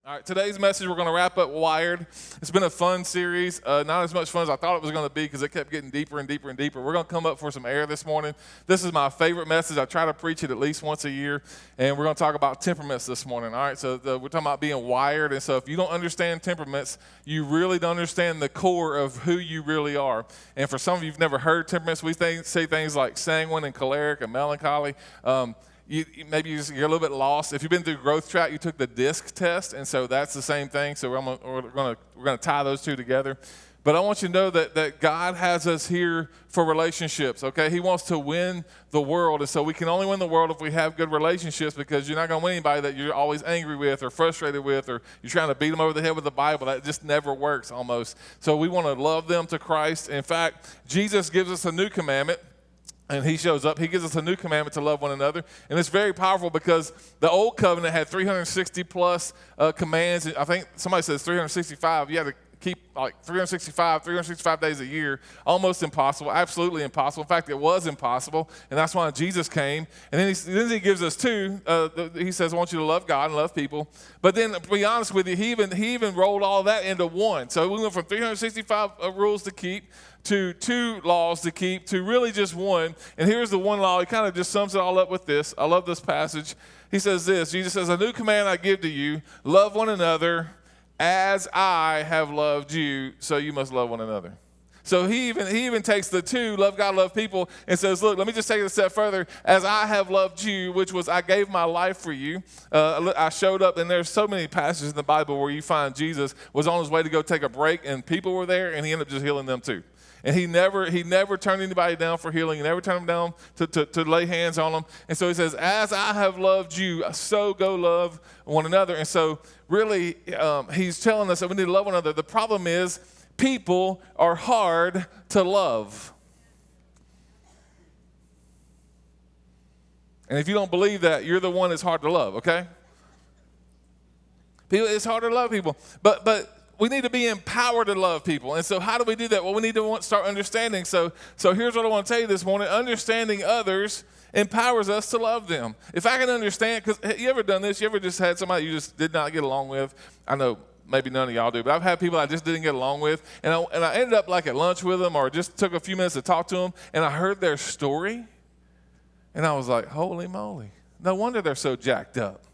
All right, today's message, we're going to wrap up Wired. It's been a fun series, not as much fun as I thought it was going to be because it kept getting deeper and deeper and deeper. We're going to come up for some air this morning. This is my favorite message. I try to preach it at least once a year, and we're going to talk about temperaments this morning. All right, so we're talking about being wired, and so if you don't understand temperaments, you really don't understand the core of who you really are. And for some of you who've never heard temperaments, we say things like sanguine and choleric and melancholy. Maybe you're a little bit lost. If you've been through Growth Track, you took the DISC test, and so that's the same thing. So we're going to tie those two together. But I want you to know that God has us here for relationships, okay? He wants to win the world, and so we can only win the world if we have good relationships, because you're not going to win anybody that you're always angry with or frustrated with, or you're trying to beat them over the head with the Bible. That just never works almost. So we want to love them to Christ. In fact, Jesus gives us a new commandment. And he shows up. He gives us a new commandment to love one another. And it's very powerful because the old covenant had 360 plus commands. I think somebody says 365. You had to keep like 365 days a year. Almost impossible. Absolutely impossible. In fact, it was impossible. And that's why Jesus came. And then he gives us two. He says, I want you to love God and love people. But then, to be honest with you, he even rolled all that into one. So we went from 365 rules to keep to 2 laws to keep, to really just one. And here's the one law. He kind of just sums it all up with this. I love this passage. He says this. Jesus says, a new command I give to you, love one another as I have loved you, so you must love one another. So he even takes the 2, love God, love people, and says, look, let me just take it a step further. As I have loved you, which was I gave my life for you. I showed up, and there's so many passages in the Bible where you find Jesus was on his way to go take a break, and people were there, and he ended up just healing them too. And he never turned anybody down for healing. He never turned them down to lay hands on them. And so he says, as I have loved you, so go love one another. And so really he's telling us that we need to love one another. The problem is people are hard to love. And if you don't believe that, you're the one that's hard to love, okay? It's hard to love people. But we need to be empowered to love people. And so how do we do that? Well, we need to start understanding. So here's what I want to tell you this morning. Understanding others empowers us to love them. If I can understand, because you ever done this? You ever just had somebody you just did not get along with? I know maybe none of y'all do, but I've had people I just didn't get along with. And I ended up like at lunch with them, or just took a few minutes to talk to them, and I heard their story. And I was like, holy moly. No wonder they're so jacked up.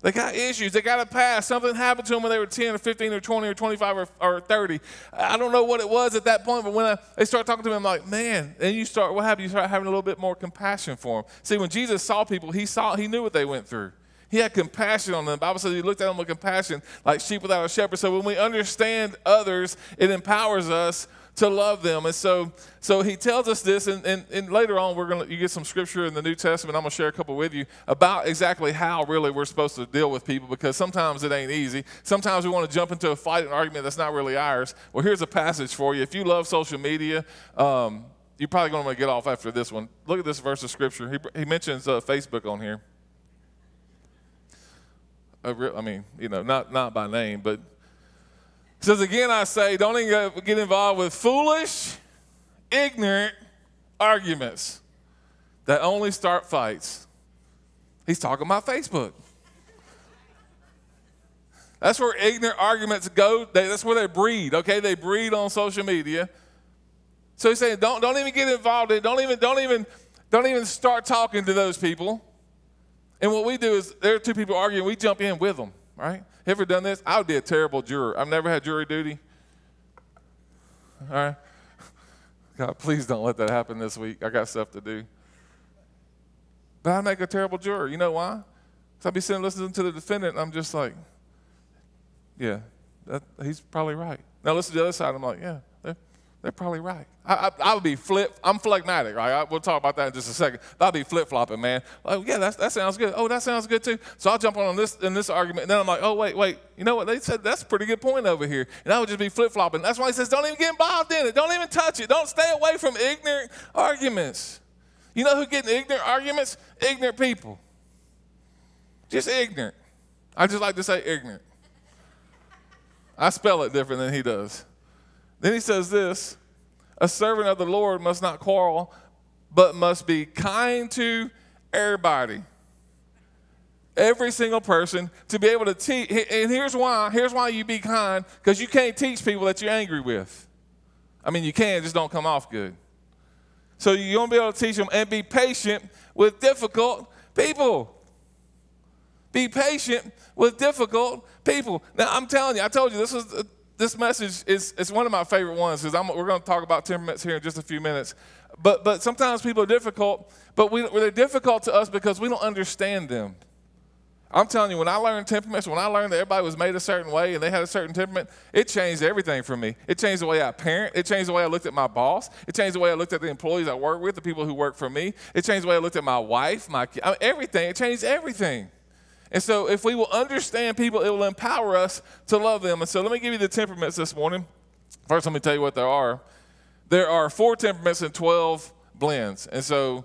They got issues. They got a past. Something happened to them when they were 10 or 15 or 20 or 25 or 30. I don't know what it was at that point, but when they start talking to me, I'm like, man. And what happened? You start having a little bit more compassion for them. See, when Jesus saw people, he knew what they went through. He had compassion on them. The Bible says he looked at them with compassion like sheep without a shepherd. So when we understand others, it empowers us to love them. And so he tells us this, and later on you get some scripture in the New Testament. I'm going to share a couple with you about exactly how really we're supposed to deal with people, because sometimes it ain't easy. Sometimes we want to jump into a fight, an argument that's not really ours. Well, here's a passage for you. If you love social media, you're probably going to want to get off after this one. Look at this verse of scripture. He mentions Facebook on here. Not by name, but it says, again, I say, don't even get involved with foolish, ignorant arguments that only start fights. He's talking about Facebook. That's where ignorant arguments go. That's where they breed, okay? They breed on social media. So he's saying, don't even get involved in it. Don't even start talking to those people. And what we do is, there are 2 people arguing, we jump in with them, right? Ever done this? I would be a terrible juror. I've never had jury duty. All right? God, please don't let that happen this week. I got stuff to do. But I make a terrible juror. You know why? Because I'd be sitting listening to the defendant, and I'm just like, yeah, he's probably right. Now listen to the other side. I'm like, yeah, they're probably right. I would be I'm phlegmatic, right? We'll talk about that in just a second. I'll be flip-flopping, man. Like, yeah, that sounds good. Oh, that sounds good too. So I'll jump on this argument, and then I'm like, oh, wait. You know what? They said that's a pretty good point over here. And I would just be flip-flopping. That's why he says don't even get involved in it. Don't even touch it. Don't stay away from ignorant arguments. You know who get in ignorant arguments? Ignorant people. Just ignorant. I just like to say ignorant. I spell it different than he does. Then he says this, a servant of the Lord must not quarrel, but must be kind to everybody. Every single person to be able to teach. And here's why you be kind, because you can't teach people that you're angry with. I mean, you can, just don't come off good. So you're going to be able to teach them and be patient with difficult people. Be patient with difficult people. Now, I'm telling you, I told you this message is one of my favorite ones, because we're going to talk about temperaments here in just a few minutes. But sometimes people are difficult, but they're difficult to us because we don't understand them. I'm telling you, when I learned temperaments, when I learned that everybody was made a certain way and they had a certain temperament, it changed everything for me. It changed the way I parent. It changed the way I looked at my boss. It changed the way I looked at the employees I work with, the people who work for me. It changed the way I looked at my wife, everything. It changed everything. And so if we will understand people, it will empower us to love them. And so let me give you the temperaments this morning. First, let me tell you what there are. There are 4 temperaments and 12 blends. And so,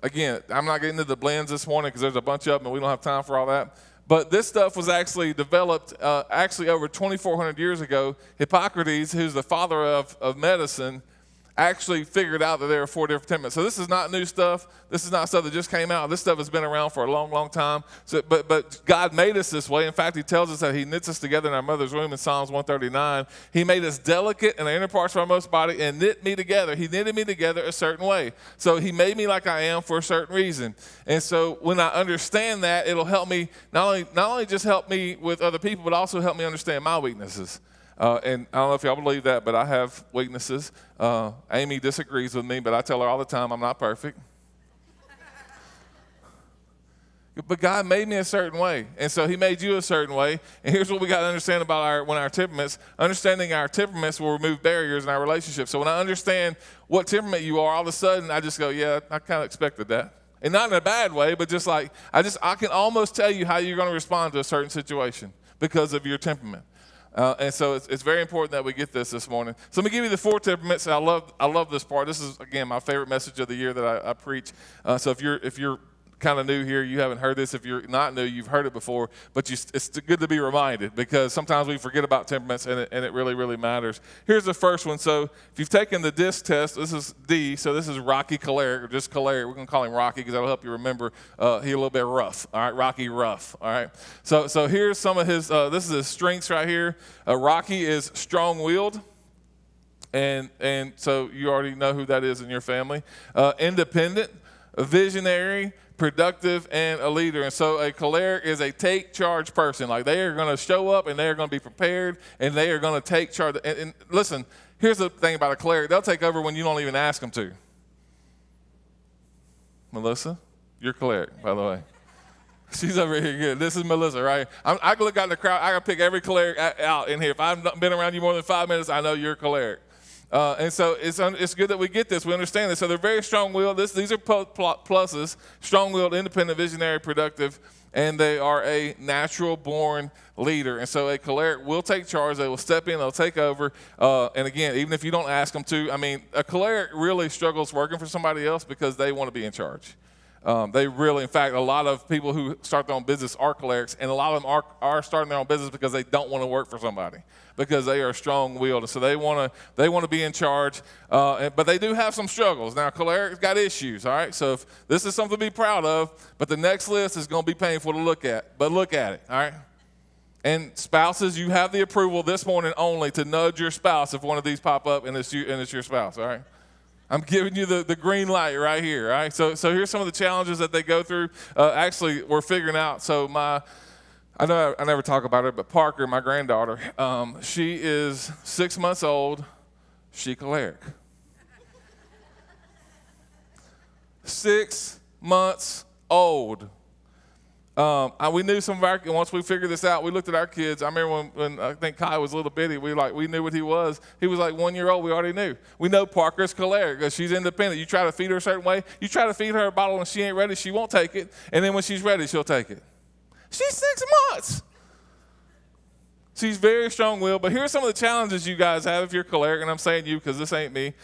again, I'm not getting into the blends this morning because there's a bunch of them and we don't have time for all that. But this stuff was actually developed over 2,400 years ago. Hippocrates, who's the father of medicine, actually figured out that there are 4 different temperaments. So this is not new stuff. This is not stuff that just came out. This stuff has been around for a long, long time. So, but God made us this way. In fact, he tells us that he knits us together in our mother's womb in Psalms 139. He made us delicate in the inner parts of our most body and knit me together. He knitted me together a certain way. So he made me like I am for a certain reason. And so when I understand that, it'll help me not only just help me with other people, but also help me understand my weaknesses. And I don't know if y'all believe that, but I have weaknesses. Amy disagrees with me, but I tell her all the time I'm not perfect. But God made me a certain way, and so he made you a certain way. And here's what we got to understand about our temperaments. Understanding our temperaments will remove barriers in our relationship. So when I understand what temperament you are, all of a sudden I just go, yeah, I kind of expected that. And not in a bad way, but just like I can almost tell you how you're going to respond to a certain situation because of your temperament. And so it's very important that we get this morning. So let me give you the 4 temperaments. I love this part. This is, again, my favorite message of the year that I preach. So if you're kind of new here, you haven't heard this. If you're not new, you've heard it before. But it's good to be reminded, because sometimes we forget about temperaments, and it really, really matters. Here's the first one. So if you've taken the DISC test, this is D. So this is Rocky Choleric, or just Choleric. We're going to call him Rocky because that'll help you remember he's a little bit rough. All right, Rocky rough. All right. So here's some of his, this is his strengths right here. Rocky is strong-willed. And so you already know who that is in your family. Independent, visionary, productive, and a leader. And so a choleric is a take charge person. Like, they are going to show up and they are going to be prepared and they are going to take charge. And listen, here's the thing about a choleric. They'll take over when you don't even ask them to. Melissa, you're choleric, by the way. She's over here good. This is Melissa, right? I can look out in the crowd. I can pick every choleric out in here. If I've been around you more than 5 minutes, I know you're choleric. And so it's good that we get this. We understand this. So they're very strong-willed. These are pluses: strong-willed, independent, visionary, productive, and they are a natural-born leader. And so a choleric will take charge. They will step in. They'll take over. And again, even if you don't ask them to, I mean, a choleric really struggles working for somebody else because they want to be in charge. They really, in fact, a lot of people who start their own business are cholerics, and a lot of them are starting their own business because they don't want to work for somebody, because they are strong-willed. So they want to be in charge, but they do have some struggles. Now, cholerics got issues, all right? So if this is something to be proud of, but the next list is going to be painful to look at, but look at it, all right? And spouses, you have the approval this morning only to nudge your spouse if one of these pop up and it's your spouse, all right? I'm giving you the green light right here, all right? So here's some of the challenges that they go through. Actually, we're figuring out. So I know I never talk about her, but Parker, my granddaughter, she is 6 months old. She choleric. 6 months old. We knew some of our, once we figured this out, we looked at our kids. I remember when I think Kai was a little bitty, we knew what he was. He was like 1 year old. We already knew. We know Parker's choleric because she's independent. You try to feed her a certain way. You try to feed her a bottle and she ain't ready, she won't take it. And then when she's ready, she'll take it. She's 6 months. She's very strong-willed. But here's some of the challenges you guys have if you're choleric, and I'm saying you because this ain't me.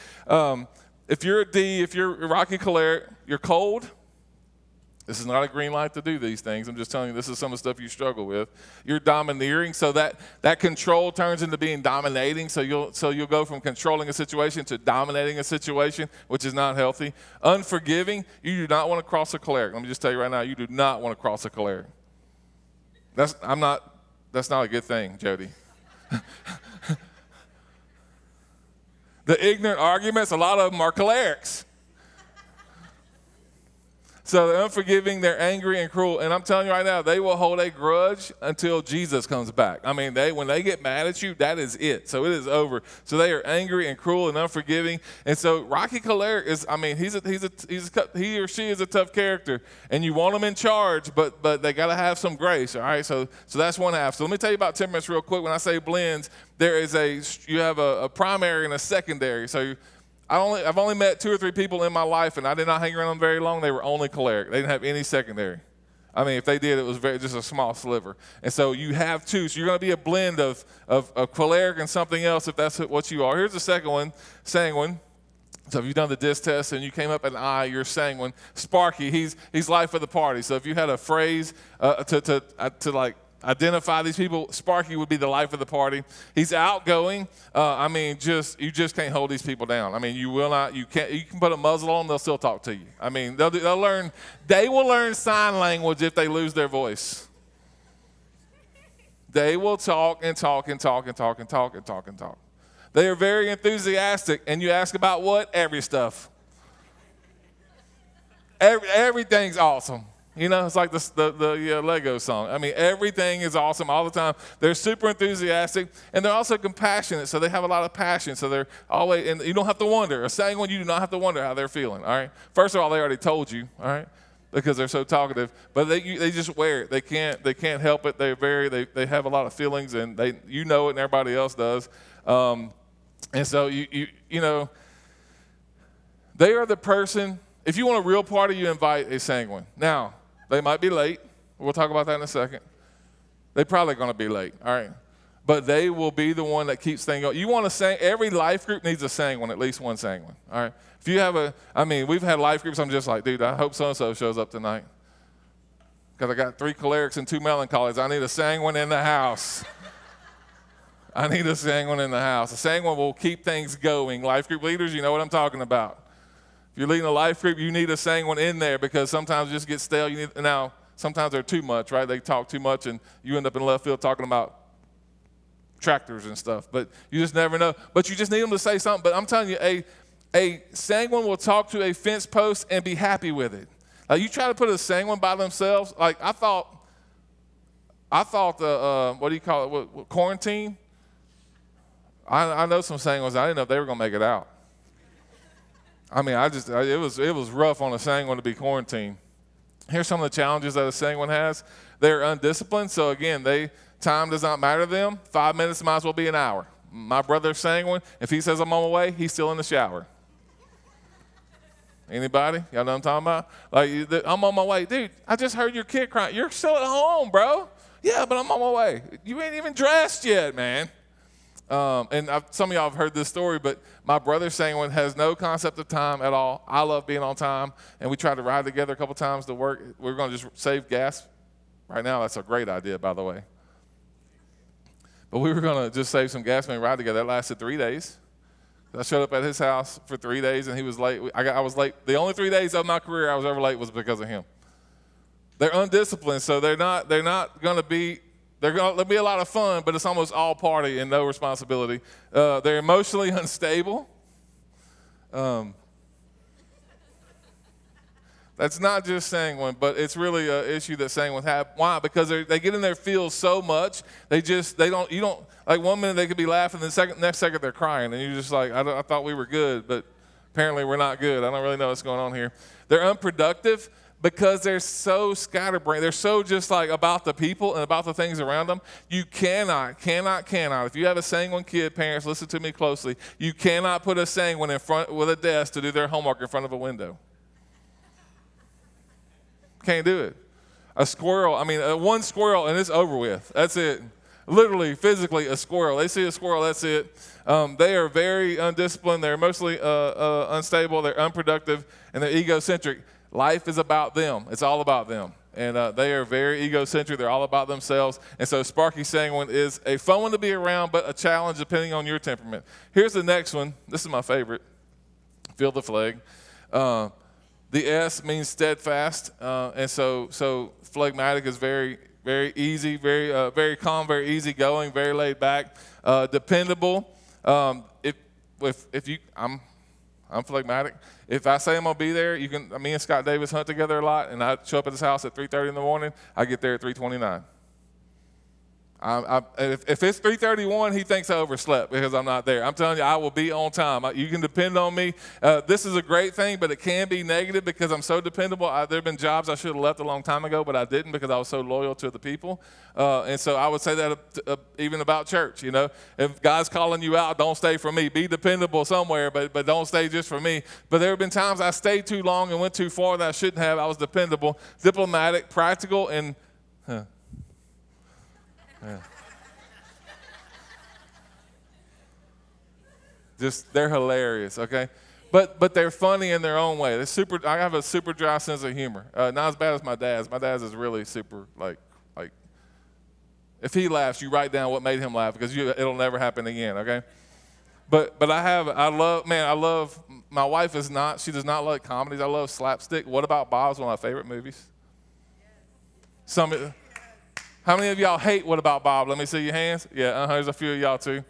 If you're a D, if you're Rocky choleric, you're cold. This is not a green light to do these things. I'm just telling you, this is some of the stuff you struggle with. You're domineering, so that control turns into being dominating. So you'll go from controlling a situation to dominating a situation, which is not healthy. Unforgiving, you do not want to cross a choleric. Let me just tell you right now, you do not want to cross a choleric. That's not a good thing, Jody. The ignorant arguments, a lot of them are cholerics. So they're unforgiving, they're angry and cruel. And I'm telling you right now, they will hold a grudge until Jesus comes back. I mean, when they get mad at you, that is it. So it is over. So they are angry and cruel and unforgiving. And so Rocky Choleric is, I mean, he or she is a tough character. And you want them in charge, but they got to have some grace, all right? So that's one half. So let me tell you about temperaments real quick. When I say blends, you have a primary and a secondary. So I've only met 2 or 3 people in my life, and I did not hang around them very long. They were only choleric. They didn't have any secondary. I mean, if they did, it was just a small sliver. And so you have 2. So you're going to be a blend of choleric and something else if that's what you are. Here's the second one, sanguine. So if you've done the DISC test and you came up an I, you're sanguine. Sparky, he's life of the party. So if you had a phrase to like identify these people, Sparky would be the life of the party. He's outgoing. You just can't hold these people down. I mean, you can put a muzzle on them, they'll still talk to you. I mean, they will learn sign language if they lose their voice. They will talk and talk and talk and talk and talk and talk and talk. They are very enthusiastic, and you ask about what? Every stuff. Everything's awesome. You know, it's like the Lego song. I mean, everything is awesome all the time. They're super enthusiastic, and they're also compassionate, so they have a lot of passion. So they're always, and you don't have to wonder. A sanguine, you do not have to wonder how they're feeling, all right? First of all, they already told you, all right, because they're so talkative. But they just wear it. They can't help it. They have a lot of feelings, and you know it, and everybody else does. And so you know, they are the person. If you want a real party, you invite a sanguine. Now, they might be late. We'll talk about that in a second. They're probably going to be late, all right? But they will be the one that keeps things going. You want to sing, every life group needs a sanguine, at least one sanguine, all right? If you have we've had life groups, I'm just like, dude, I hope so-and-so shows up tonight. Because I got 3 cholerics and 2 melancholies. I need a sanguine in the house. I need a sanguine in the house. A sanguine will keep things going. Life group leaders, you know what I'm talking about. If you're leading a life group, you need a sanguine in there because sometimes it just gets stale. Now, sometimes they're too much, right? They talk too much, and you end up in left field talking about tractors and stuff. But you just never know. But you just need them to say something. But I'm telling you, a sanguine will talk to a fence post and be happy with it. Like you try to put a sanguine by themselves. Like I thought what do you call it? What quarantine? I know some sanguines. I didn't know if they were going to make it out. I mean, it was rough on a sanguine to be quarantined. Here's some of the challenges that a sanguine has. They're undisciplined, so again, time does not matter to them. 5 minutes might as well be an hour. My brother's sanguine. If he says I'm on my way, he's still in the shower. Anybody? Y'all know what I'm talking about? Like, I'm on my way. Dude, I just heard your kid crying. You're still at home, bro. Yeah, but I'm on my way. You ain't even dressed yet, man. Some of y'all have heard this story, but my brother sanguine has no concept of time at all. I love being on time, and we tried to ride together a couple times to work. We're going to just save gas. Right now, that's a great idea, by the way. But we were going to just save some gas and ride together. That lasted 3 days. I showed up at his house for 3 days, and he was late. I was late. The only 3 days of my career I was ever late was because of him. They're undisciplined, so they're not going to be. There'll be a lot of fun, but it's almost all party and no responsibility. They're emotionally unstable. That's not just sanguine, but it's really an issue that sanguine have. Why? Because they get in their feels so much. You don't, like 1 minute they could be laughing, the next second they're crying. And you're just like, I thought we were good, but apparently we're not good. I don't really know what's going on here. They're unproductive. Because they're so scatterbrained, they're so just like about the people and about the things around them. You cannot. If you have a sanguine kid, parents, listen to me closely. You cannot put a sanguine in front with a desk to do their homework in front of a window. Can't do it. A squirrel, one squirrel and it's over with. That's it. Literally, physically, a squirrel. They see a squirrel, that's it. They are very undisciplined. They're mostly unstable. They're unproductive, and they're egocentric. Life is about them. It's all about them. And they are very egocentric. They're all about themselves. And so Sparky Sanguine is a fun one to be around, but a challenge depending on your temperament. Here's the next one. This is my favorite. Feel the phleg. The S means steadfast. And so phlegmatic is very very easy, very calm, very easygoing, very laid back, dependable. I'm phlegmatic. If I say I'm gonna be there, me and Scott Davis hunt together a lot, and I show up at his house at 3:30 in the morning. I get there at 3:29. If it's 3:31, he thinks I overslept because I'm not there. I'm telling you, I will be on time. You can depend on me. This is a great thing, but it can be negative because I'm so dependable. There have been jobs I should have left a long time ago, but I didn't because I was so loyal to the people. And so I would say that even about church. If God's calling you out, don't stay for me. Be dependable somewhere, but don't stay just for me. But there have been times I stayed too long and went too far that I shouldn't have. I was dependable, diplomatic, practical, and yeah. They're hilarious, okay? But they're funny in their own way. I have a super dry sense of humor. Not as bad as my dad's. My dad's is really super, like, if he laughs, you write down what made him laugh because it'll never happen again, okay? But I love, my wife she does not like comedies. I love slapstick. What About Bob's one of my favorite movies. How many of y'all hate What About Bob? Let me see your hands. Yeah, there's a few of y'all too.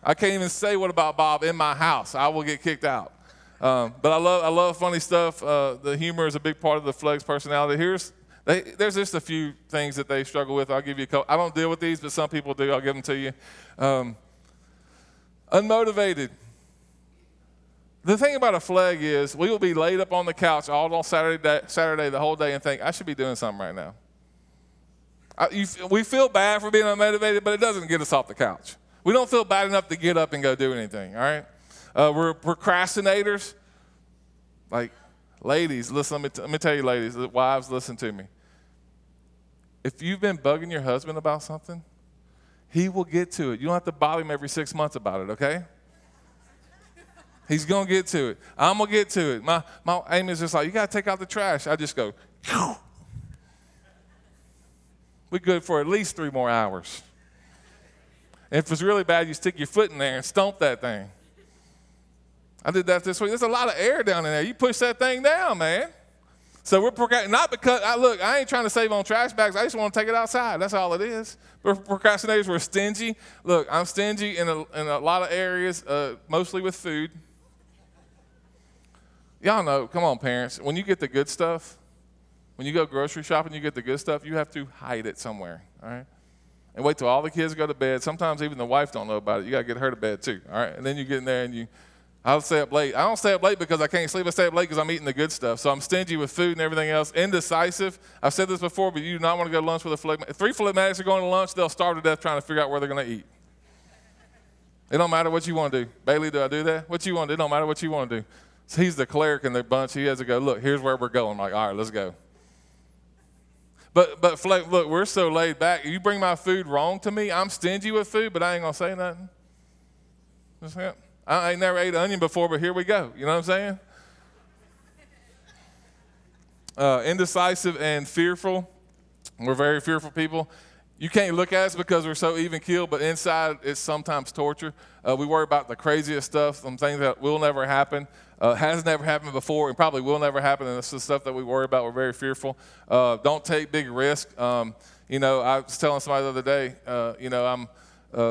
I can't even say What About Bob in my house. I will get kicked out. But I love funny stuff. The humor is a big part of the Flegs personality. There's just a few things that they struggle with. I'll give you a couple. I don't deal with these, but some people do. I'll give them to you. Unmotivated. The thing about a Fleg is we will be laid up on the couch all on Saturday the whole day and think, I should be doing something right now. We feel bad for being unmotivated, but it doesn't get us off the couch. We don't feel bad enough to get up and go do anything, all right? We're procrastinators. Like, ladies, listen, let me tell you, ladies, wives, listen to me. If you've been bugging your husband about something, he will get to it. You don't have to bother him every 6 months about it, okay? He's going to get to it. I'm going to get to it. My aim is just like, you got to take out the trash. I just go, we're good for at least 3 more hours. And if it's really bad, you stick your foot in there and stomp that thing. I did that this week. There's a lot of air down in there. You push that thing down, man. So we're procrastinating, not because, I ain't trying to save on trash bags. I just want to take it outside. That's all it is. We're procrastinators. We're stingy. Look, I'm stingy in a lot of areas, mostly with food. Y'all know, come on, parents, when you get the good stuff, when you go grocery shopping, you get the good stuff, you have to hide it somewhere, all right? And wait till all the kids go to bed. Sometimes even the wife don't know about it. You got to get her to bed too, all right? And then you get in there and I'll stay up late. I don't stay up late because I can't sleep. I stay up late because I'm eating the good stuff. So I'm stingy with food and everything else. Indecisive. I've said this before, but you do not want to go to lunch with a phlegmatic. If 3 phlegmatics are going to lunch, they'll starve to death trying to figure out where they're going to eat. It don't matter what you want to do. Bailey, do I do that? What you want to do? It don't matter what you want to do. So he's the cleric in their bunch. He has to go, look, here's where we're going. I'm like, all right, let's go. But look, we're so laid back. You bring my food wrong to me, I'm stingy with food, but I ain't going to say nothing. I ain't never ate an onion before, but here we go. You know what I'm saying? Indecisive and fearful. We're very fearful people. You can't look at us because we're so even-keeled, but inside it's sometimes torture. We worry about the craziest stuff, some things that will never happen, has never happened before, and probably will never happen, and it's the stuff that we worry about. We're very fearful. Don't take big risks. I was telling somebody the other day,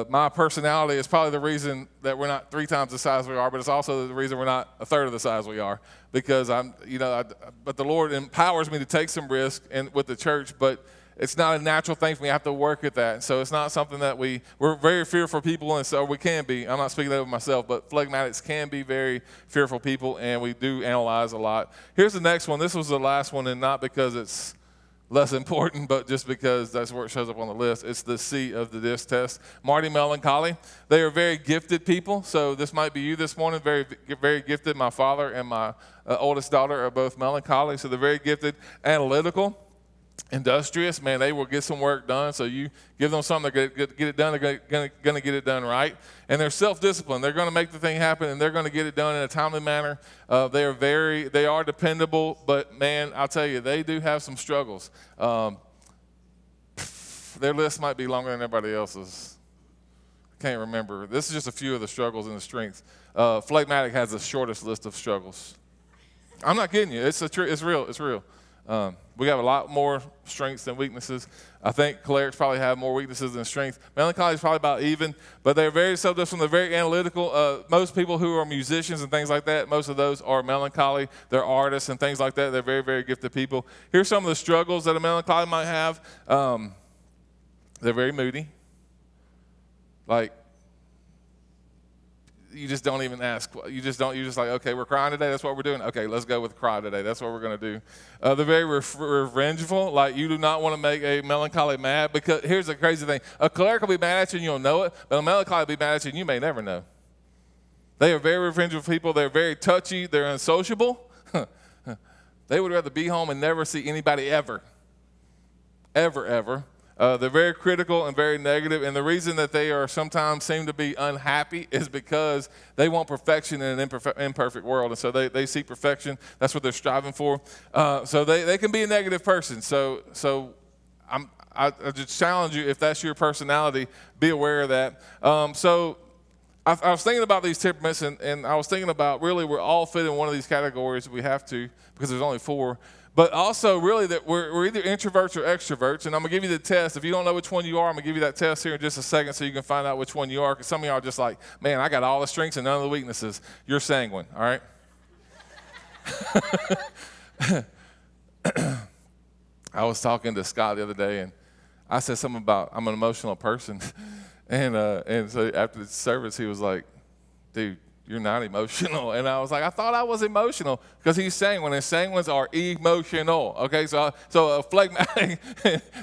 my personality is probably the reason that we're not 3 times the size we are, but it's also the reason we're not 1/3 of the size we are, because but the Lord empowers me to take some risk with the church, but it's not a natural thing for me. I have to work at that. So it's not something that we're very fearful people, and so we can be. I'm not speaking that of myself, but phlegmatics can be very fearful people, and we do analyze a lot. Here's the next one. This was the last one, and not because it's less important, but just because that's where it shows up on the list. It's the C of the DISC test. Marty, melancholy. They are very gifted people. So this might be you this morning, very, very gifted. My father and my oldest daughter are both melancholy, so they're very gifted. Analytical. Industrious, man, they will get some work done. So you give them something, they're going to get it done, they're going to get it done right. And they're self-disciplined. They're going to make the thing happen, and they're going to get it done in a timely manner. They are dependable, but man, I'll tell you, they do have some struggles. Their list might be longer than everybody else's. I can't remember. This is just a few of the struggles and the strengths. Phlegmatic has the shortest list of struggles. I'm not kidding you. It's real. It's real. We have a lot more strengths than weaknesses. I think cholerics probably have more weaknesses than strengths. Melancholy is probably about even, but they're very self-disciplined. They're very analytical. Most people who are musicians and things like that, most of those are melancholy. They're artists and things like that. They're very, very gifted people. Here's some of the struggles that a melancholy might have. They're very moody. Like, you just don't even ask. You're just like, okay, we're crying today. That's what we're doing. Okay, let's go with cry today. That's what we're going to do. They're very revengeful. Like, you do not want to make a melancholy mad, because here's the crazy thing. A choleric will be mad at you and you'll know it, but a melancholy will be mad at you and you may never know. They are very revengeful people. They're very touchy. They're unsociable. They would rather be home and never see anybody ever. Ever. They're very critical and very negative, and the reason that they are sometimes seem to be unhappy is because they want perfection in an imperfect world, and so they seek perfection. That's what they're striving for. So they can be a negative person. So I just challenge you, if that's your personality, be aware of that. So I was thinking about these temperaments, and I was thinking about, really, we're all fit in one of these categories. We have to, because there's only 4. But also, really, that we're either introverts or extroverts. And I'm going to give you the test. If you don't know which one you are, I'm going to give you that test here in just a second so you can find out which one you are. Because some of y'all are just like, man, I got all the strengths and none of the weaknesses. You're sanguine, all right? I was talking to Scott the other day, and I said something about I'm an emotional person. And so after the service, he was like, dude, you're not emotional. And I was like, I thought I was emotional, because he's sanguine, and sanguines are emotional. Okay, so a phlegmatic,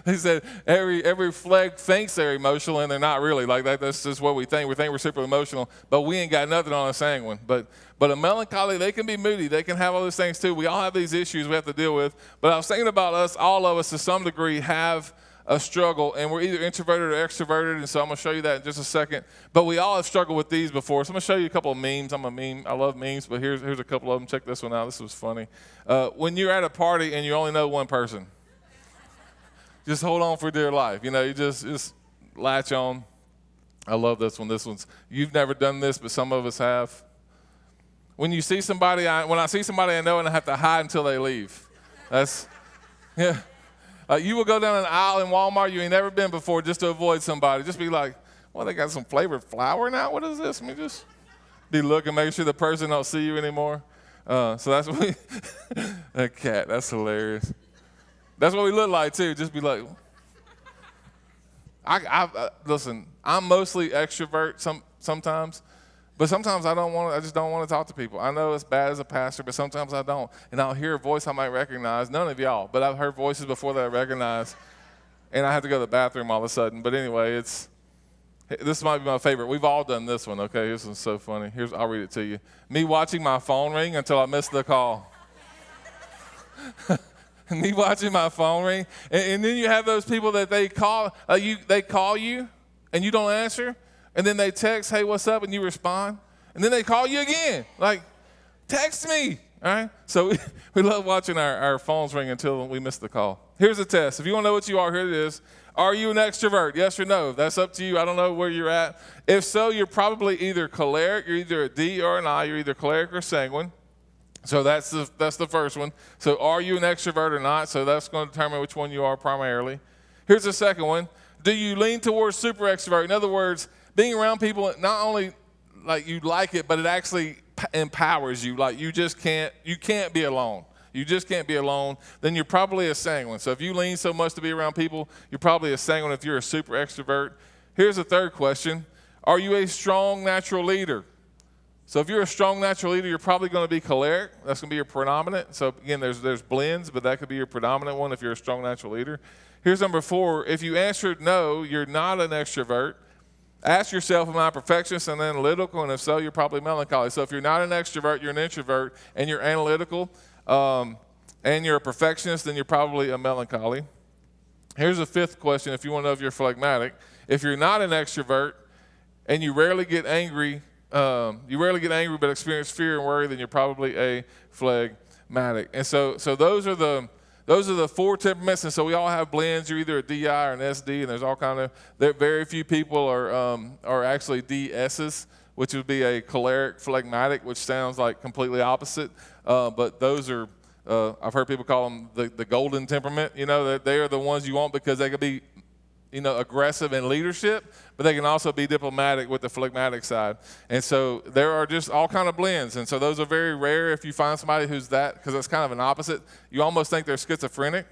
he said every phleg thinks they're emotional, and they're not really. Like that's just what we think. We think we're super emotional, but we ain't got nothing on a sanguine. But a melancholy, they can be moody. They can have all those things too. We all have these issues we have to deal with. But I was thinking about us, all of us to some degree have a struggle, and we're either introverted or extroverted, and so I'm going to show you that in just a second. But we all have struggled with these before, so I'm going to show you a couple of memes. I love memes, but here's a couple of them. Check this one out. This was funny. When you're at a party and you only know one person, just hold on for dear life. You know, you just latch on. I love this one. You've never done this, but some of us have. When you see somebody, when I see somebody I know, and I have to hide until they leave. Yeah. You will go down an aisle in Walmart you ain't never been before just to avoid somebody. Just be like, well, they got some flavored flour now? What is this? Let me just be looking, make sure the person don't see you anymore. So that's what that cat, that's hilarious. That's what we look like, too. Just be like, listen, I'm mostly extrovert sometimes. But sometimes I just don't want to talk to people. I know it's bad as a pastor, but sometimes I don't. And I'll hear a voice I might recognize. None of y'all, but I've heard voices before that I recognize. And I have to go to the bathroom all of a sudden. But anyway, this might be my favorite. We've all done this one, okay? This one's so funny. I'll read it to you. Me watching my phone ring until I missed the call. Me watching my phone ring. And then you have those people that they call you, and you don't answer. And then they text, hey, what's up? And you respond. And then they call you again. Like, text me. All right? So we love watching our phones ring until we miss the call. Here's a test. If you want to know what you are, here it is. Are you an extrovert? Yes or no? That's up to you. I don't know where you're at. If so, you're probably either choleric, you're either a D or an I. You're either choleric or sanguine. So that's the first one. So are you an extrovert or not? So that's going to determine which one you are primarily. Here's the second one. Do you lean towards super extrovert? In other words, being around people, not only like you like it, but it actually empowers you. Like you can't be alone. You just can't be alone. Then you're probably a sanguine. So if you lean so much to be around people, you're probably a sanguine if you're a super extrovert. Here's the third question. Are you a strong natural leader? So if you're a strong natural leader, you're probably going to be choleric. That's going to be your predominant. So again, there's blends, but that could be your predominant one if you're a strong natural leader. Here's number 4. If you answered no, you're not an extrovert. Ask yourself, am I a perfectionist and analytical? And if so, you're probably melancholy. So if you're not an extrovert, you're an introvert, and you're analytical, and you're a perfectionist, then you're probably a melancholy. Here's a 5th question if you want to know if you're phlegmatic. If you're not an extrovert and you rarely get angry but experience fear and worry, then you're probably a phlegmatic. And so those are the 4 temperaments, and so we all have blends. You're either a DI or an SD, and there's all kind of. Very few people are actually DSs, which would be a choleric phlegmatic, which sounds like completely opposite. But those are I've heard people call them the golden temperament. That they are the ones you want because they can be, aggressive in leadership, but they can also be diplomatic with the phlegmatic side. And so there are just all kind of blends. And so those are very rare if you find somebody who's that, because it's kind of an opposite. You almost think they're schizophrenic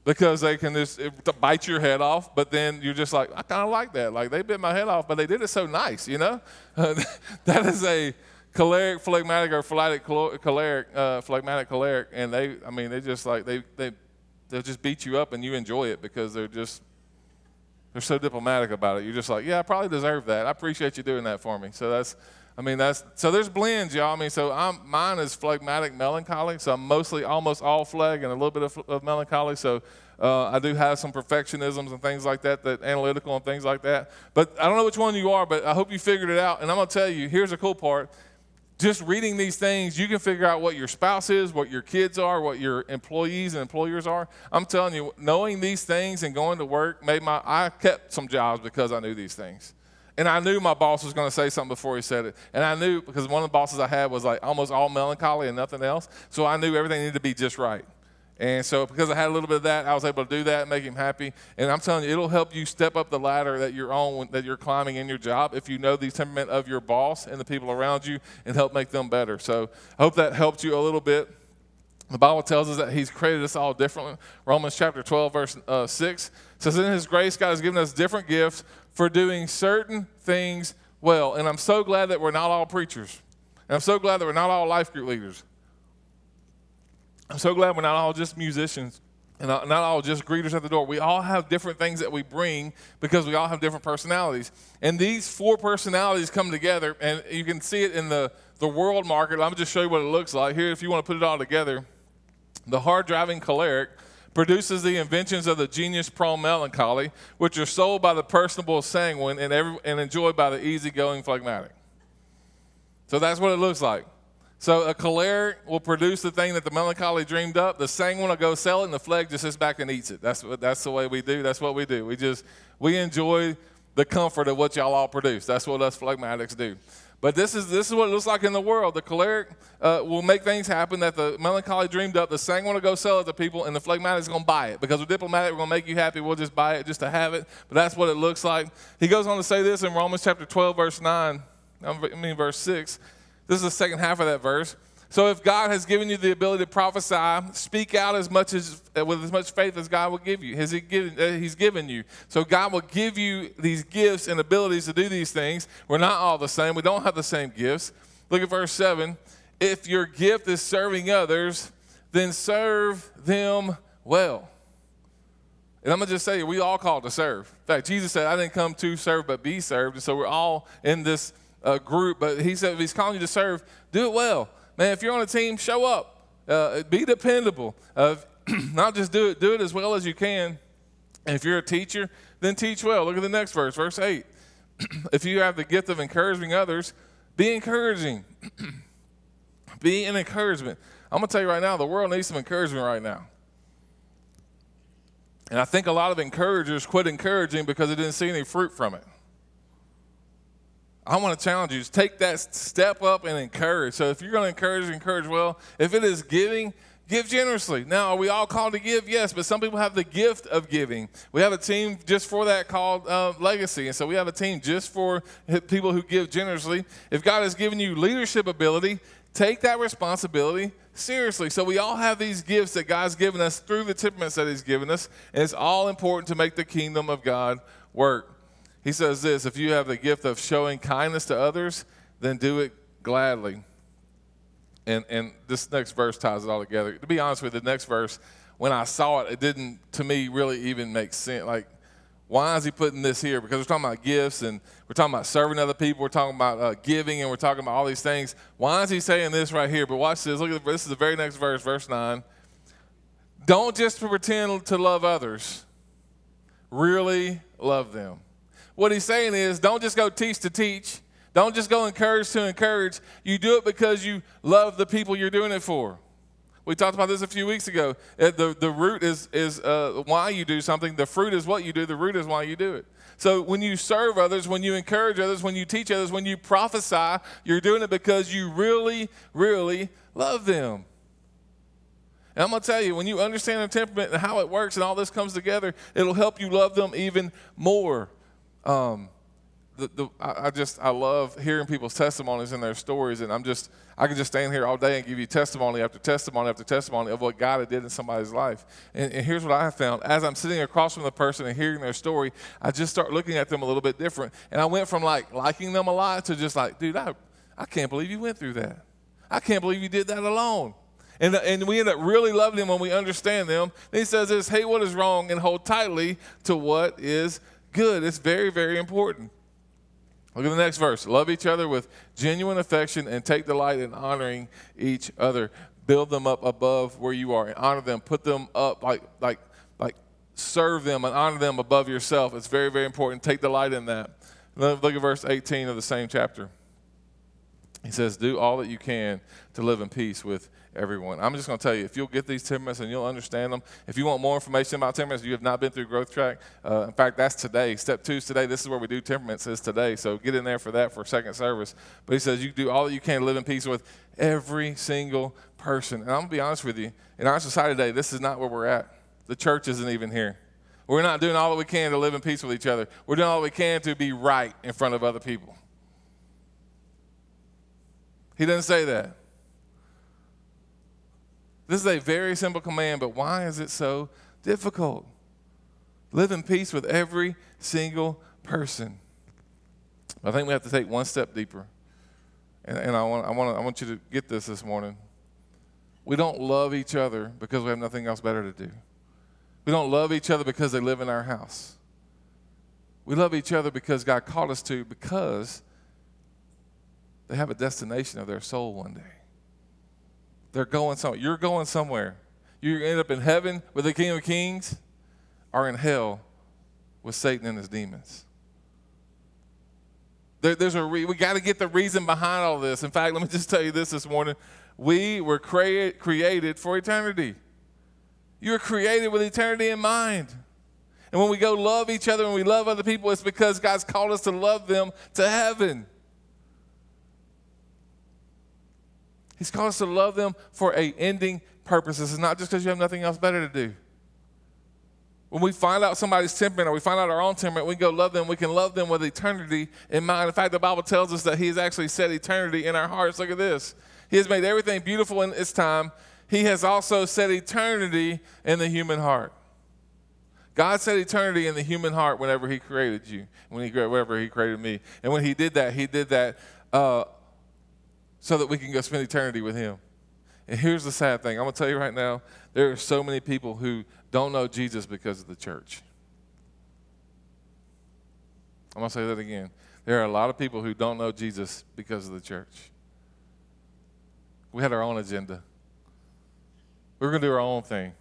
because they can just bite your head off, but then you're just like, I kind of like that. Like, they bit my head off, but they did it so nice, That is a choleric, phlegmatic, or phlegmatic, choleric, and they just like, they'll just beat you up and you enjoy it because they're so diplomatic about it. You're just like, yeah, I probably deserve that. I appreciate you doing that for me. So so there's blends, y'all. Mine is phlegmatic melancholy. So I'm mostly almost all phleg and a little bit of melancholy. So I do have some perfectionisms and things like that analytical and things like that. But I don't know which one you are, but I hope you figured it out. And I'm going to tell you, here's the cool part. Just reading these things, you can figure out what your spouse is, what your kids are, what your employees and employers are. I'm telling you, knowing these things and going to work I kept some jobs because I knew these things. And I knew my boss was going to say something before he said it. And I knew, because one of the bosses I had was like almost all melancholy and nothing else. So I knew everything needed to be just right. And so because I had a little bit of that, I was able to do that and make him happy. And I'm telling you, it'll help you step up the ladder that you're on, that you're climbing in your job, if you know the temperament of your boss and the people around you, and help make them better. So I hope that helped you a little bit. The Bible tells us that he's created us all differently. Romans chapter 12, verse 6 says, in his grace, God has given us different gifts for doing certain things well. And I'm so glad that we're not all preachers. And I'm so glad that we're not all life group leaders. I'm so glad we're not all just musicians and not all just greeters at the door. We all have different things that we bring because we all have different personalities. And these 4 personalities come together, and you can see it in the world market. I'm going to just show you what it looks like. Here, if you want to put it all together, the hard-driving choleric produces the inventions of the genius-prone melancholy, which are sold by the personable sanguine and enjoyed by the easygoing phlegmatic. So that's what it looks like. So a choleric will produce the thing that the melancholy dreamed up. The sanguine will go sell it, and the phleg just sits back and eats it. That's the way we do. That's what we do. We enjoy the comfort of what y'all all produce. That's what us phlegmatics do. But this is what it looks like in the world. The choleric will make things happen that the melancholy dreamed up. The sanguine will go sell it to people, and the phlegmatic is going to buy it. Because we're diplomatic, we're going to make you happy. We'll just buy it just to have it. But that's what it looks like. He goes on to say this in Romans chapter 12, verse 6. This is the second half of that verse. So if God has given you the ability to prophesy, speak out with as much faith as God will give you. He's given you. So God will give you these gifts and abilities to do these things. We're not all the same. We don't have the same gifts. Look at verse 7. If your gift is serving others, then serve them well. And I'm going to just say, we all called to serve. In fact, Jesus said, I didn't come to serve but be served. And so we're all in this group, but he said if he's calling you to serve, do it well. Man, if you're on a team, show up. Be dependable. Not just do it as well as you can. And if you're a teacher, then teach well. Look at the next verse, verse 8. If you have the gift of encouraging others, be encouraging. Be an encouragement. I'm going to tell you right now, the world needs some encouragement right now. And I think a lot of encouragers quit encouraging because they didn't see any fruit from it. I want to challenge you to take that step up and encourage. So if you're going to encourage well. If it is giving, give generously. Now, are we all called to give? Yes, but some people have the gift of giving. We have a team just for that called Legacy. And so we have a team just for people who give generously. If God has given you leadership ability, take that responsibility seriously. So we all have these gifts that God's given us through the temperaments that he's given us. And it's all important to make the kingdom of God work. He says this, if you have the gift of showing kindness to others, then do it gladly. And this next verse ties it all together. To be honest with you, the next verse, when I saw it, it didn't, to me, really even make sense. Like, why is he putting this here? Because we're talking about gifts, and we're talking about serving other people. We're talking about giving, and we're talking about all these things. Why is he saying this right here? But watch this. Look at this. This is the very next verse, verse 9. Don't just pretend to love others. Really love them. What he's saying is, don't just go teach to teach. Don't just go encourage to encourage. You do it because you love the people you're doing it for. We talked about this a few weeks ago. The root is why you do something. The fruit is what you do. The root is why you do it. So when you serve others, when you encourage others, when you teach others, when you prophesy, you're doing it because you really, really love them. And I'm going to tell you, when you understand their temperament and how it works and all this comes together, it'll help you love them even more. I love hearing people's testimonies and their stories, and I can just stand here all day and give you testimony after testimony after testimony of what God did in somebody's life. And here's what I have found. As I'm sitting across from the person and hearing their story, I just start looking at them a little bit different. And I went from liking them a lot to just dude, I can't believe you went through that. I can't believe you did that alone. And we end up really loving them when we understand them. Then he says this, hate what is wrong and hold tightly to what is good. It's very, very important. Look at the next verse. Love each other with genuine affection and take delight in honoring each other. Build them up above where you are and honor them. Put them up like serve them and honor them above yourself. It's very, very important. Take delight in that. Look at verse 18 of the same chapter. He says, do all that you can to live in peace with everyone. I'm just going to tell you, if you'll get these temperaments and you'll understand them, if you want more information about temperaments, you have not been through Growth Track. In fact, that's today. Step 2 is today. This is where we do temperaments is today. So get in there for that for second service. But he says you do all that you can to live in peace with every single person. And I'm going to be honest with you. In our society today, this is not where we're at. The church isn't even here. We're not doing all that we can to live in peace with each other. We're doing all that we can to be right in front of other people. He doesn't say that. This is a very simple command, but why is it so difficult? Live in peace with every single person. I think we have to take one step deeper. And I want you to get this morning. We don't love each other because we have nothing else better to do. We don't love each other because they live in our house. We love each other because God called us to, because they have a destination of their soul one day. They're going somewhere. You're going somewhere. You end up in heaven with the King of Kings or in hell with Satan and his demons. We got to get the reason behind all this. In fact, let me just tell you this morning. We were created for eternity. You were created with eternity in mind. And when we go love each other and we love other people, it's because God's called us to love them to heaven. He's called us to love them for an ending purpose. This is not just because you have nothing else better to do. When we find out somebody's temperament or we find out our own temperament, we go love them. We can love them with eternity in mind. In fact, the Bible tells us that he has actually set eternity in our hearts. Look at this. He has made everything beautiful in its time. He has also set eternity in the human heart. God set eternity in the human heart whenever he created you, whenever he created me. And when he did that so that we can go spend eternity with him. And here's the sad thing. I'm going to tell you right now, there are so many people who don't know Jesus because of the church. I'm going to say that again. There are a lot of people who don't know Jesus because of the church. We had our own agenda. We were going to do our own thing.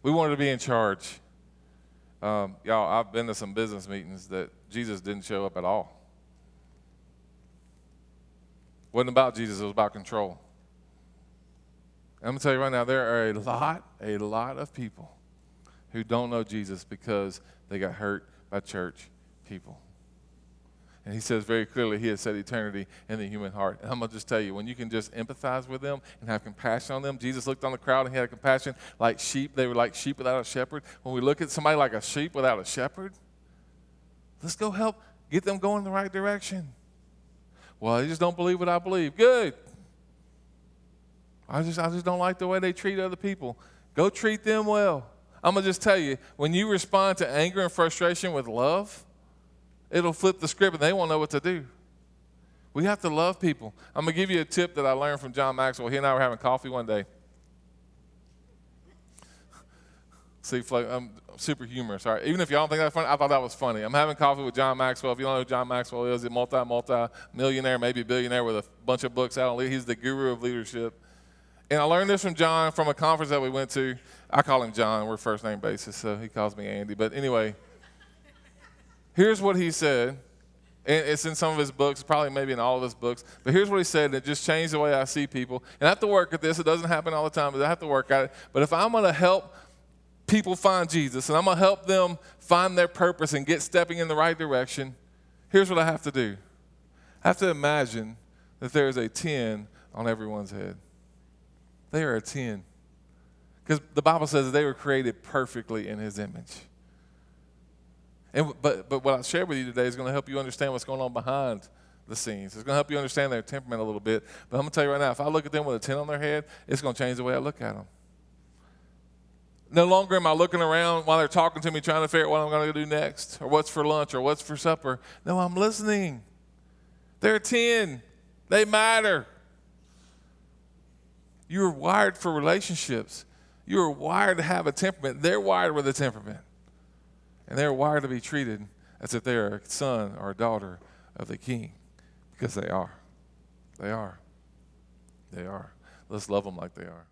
We wanted to be in charge. Y'all, I've been to some business meetings that Jesus didn't show up at all. It wasn't about Jesus, it was about control. And I'm going to tell you right now, there are a lot of people who don't know Jesus because they got hurt by church people. And he says very clearly he has set eternity in the human heart. And I'm going to just tell you, when you can just empathize with them and have compassion on them, Jesus looked on the crowd and he had compassion like sheep. They were like sheep without a shepherd. When we look at somebody like a sheep without a shepherd, let's go help get them going in the right direction. Well, I just don't believe what I believe. Good. I just don't like the way they treat other people. Go treat them well. I'm going to just tell you, when you respond to anger and frustration with love, it'll flip the script and they won't know what to do. We have to love people. I'm going to give you a tip that I learned from John Maxwell. He and I were having coffee one day. See, I'm super humorous. All right. Even if y'all don't think that's funny, I thought that was funny. I'm having coffee with John Maxwell. If you don't know who John Maxwell is, he's a multi-millionaire, maybe a billionaire with a bunch of books out. He's the guru of leadership. And I learned this from John from a conference that we went to. I call him John. We're first name basis, so he calls me Andy. But anyway, here's what he said. And it's in some of his books, probably maybe in all of his books. But here's what he said, and it just changed the way I see people. And I have to work at this. It doesn't happen all the time, but I have to work at it. But if I'm going to help people find Jesus, and I'm going to help them find their purpose and get stepping in the right direction, here's what I have to do. I have to imagine that there is a 10 on everyone's head. They are a 10. Because the Bible says they were created perfectly in his image. But what I shared with you today is going to help you understand what's going on behind the scenes. It's going to help you understand their temperament a little bit. But I'm going to tell you right now, if I look at them with a 10 on their head, it's going to change the way I look at them. No longer am I looking around while they're talking to me trying to figure out what I'm going to do next or what's for lunch or what's for supper. No, I'm listening. They're 10. They matter. You're wired for relationships. You're wired to have a temperament. They're wired with a temperament. And they're wired to be treated as if they're a son or a daughter of the King. Because they are. They are. They are. Let's love them like they are.